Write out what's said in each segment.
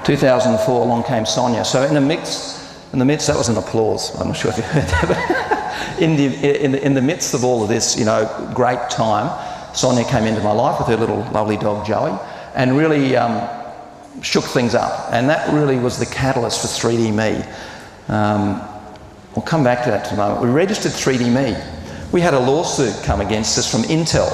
2004, along came Sonya. So in the midst, that was an applause. I'm not sure if you heard that, but in the midst of all of this, you know, great time, Sonya came into my life with her little lovely dog Joey, and really shook things up. And that really was the catalyst for 3D Me. We'll come back to that in a moment. We registered 3D Me. We had a lawsuit come against us from Intel.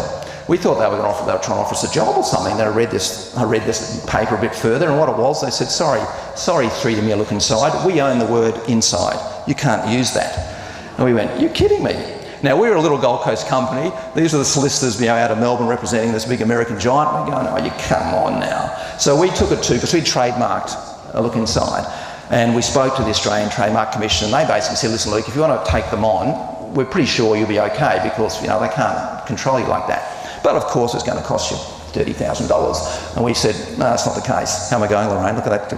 We thought they were trying to offer us a job or something. Then I read this paper a bit further, and what it was, they said, sorry 3D Me, look inside. We own the word inside. You can't use that. And we went, you're kidding me. Now, we were a little Gold Coast company. These are the solicitors, you know, out of Melbourne representing this big American giant. We're going, oh, you come on now. So we took it to, because we trademarked a look inside, and we spoke to the Australian Trademark Commission, and they basically said, listen, Luke, if you want to take them on, we're pretty sure you'll be okay, because, you know, they can't control you like that. But of course, it's going to cost you $30,000. And we said, no, that's not the case. How am I going, Lorraine? Look at that.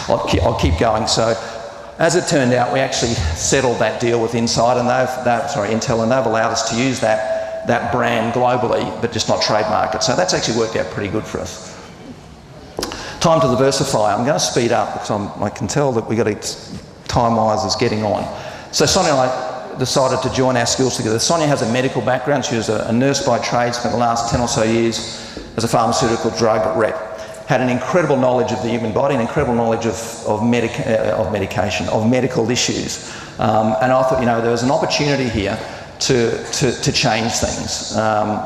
I'll keep going. So, as it turned out, we actually settled that deal with Intel, and they've allowed us to use that brand globally, but just not trademark it. So that's actually worked out pretty good for us. Time to diversify. I'm going to speed up because I can tell that we got to, time-wise is getting on. So Sonya and I decided to join our skills together. Sonya has a medical background. She was a nurse by trade, spent the last 10 or so years as a pharmaceutical drug rep. Had an incredible knowledge of the human body, an incredible knowledge of medication, of medical issues. And I thought, you know, there was an opportunity here to change things.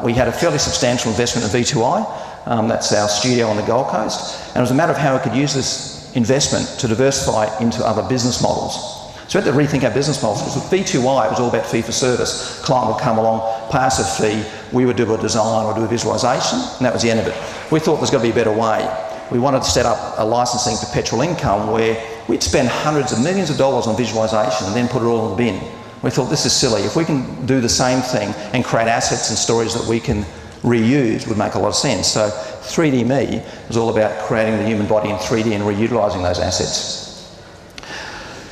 We had a fairly substantial investment in V2I. That's our studio on the Gold Coast. And it was a matter of how we could use this investment to diversify into other business models. So we had to rethink our business models, because with V2I it was all about fee for service. Client would come along, pay us a fee, we would do a design or do a visualisation, and that was the end of it. We thought there's got to be a better way. We wanted to set up a licensing perpetual income where we'd spend hundreds of millions of dollars on visualisation and then put it all in the bin. We thought, this is silly. If we can do the same thing and create assets and stories that we can reuse, it would make a lot of sense. So 3D Me was all about creating the human body in 3D and reutilising those assets.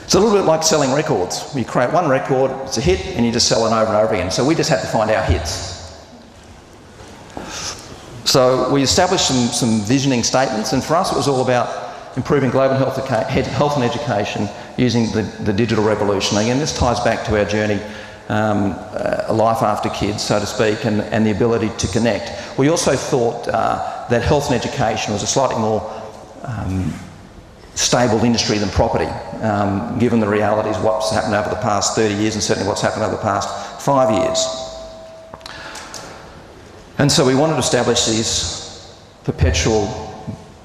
It's a little bit like selling records. You create one record, it's a hit, and you just sell it over and over again. So we just had to find our hits. So we established some visioning statements, and for us it was all about improving global health and education using the digital revolution. Again, this ties back to our journey, a life after kids, so to speak, and the ability to connect. We also thought that health and education was a slightly more stable industry than property, given the realities of what's happened over the past 30 years and certainly what's happened over the past 5 years. And so we wanted to establish these perpetual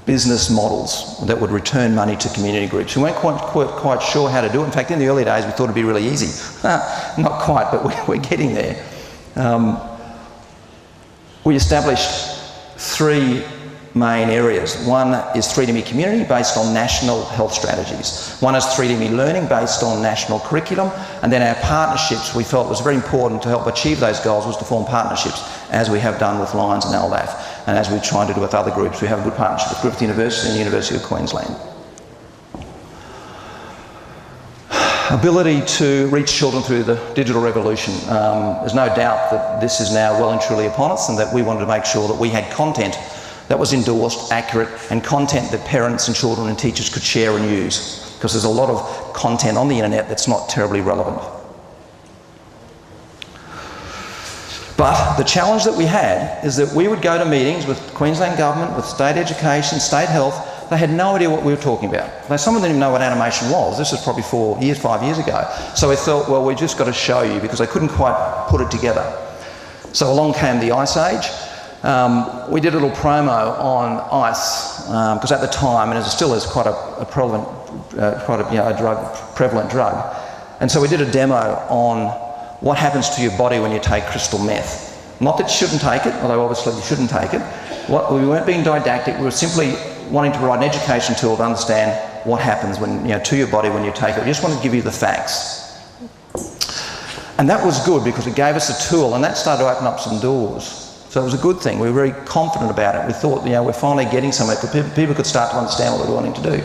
business models that would return money to community groups. We weren't quite sure how to do it. In fact, in the early days we thought it'd be really easy. Not quite, but we're getting there. We established three main areas. One is 3D Me Community, based on national health strategies. One is 3D Me Learning, based on national curriculum. And then our partnerships, we felt was very important to help achieve those goals, was to form partnerships, as we have done with Lions and LDAF, and as we're trying to do with other groups. We have a good partnership with Griffith University and the University of Queensland. Ability to reach children through the digital revolution. There's no doubt that this is now well and truly upon us, and that we wanted to make sure that we had content that was endorsed, accurate, and content that parents and children and teachers could share and use, because there's a lot of content on the internet that's not terribly relevant. But the challenge that we had is that we would go to meetings with Queensland Government, with state education, state health. They had no idea what we were talking about. Some of them didn't know what animation was. This was probably 5 years ago. So we thought, well, we just got to show you, because they couldn't quite put it together. So along came the Ice Age. We did a little promo on ice, because at the time, and it still is quite a prevalent, prevalent drug. And so we did a demo on what happens to your body when you take crystal meth. Not that you shouldn't take it, although obviously you shouldn't take it. We weren't being didactic. We were simply wanting to provide an education tool to understand what happens when, to your body when you take it. We just wanted to give you the facts. And that was good, because it gave us a tool, and that started to open up some doors. So it was a good thing. We were very confident about it. We thought, we're finally getting somewhere, because people could start to understand what we were wanting to do.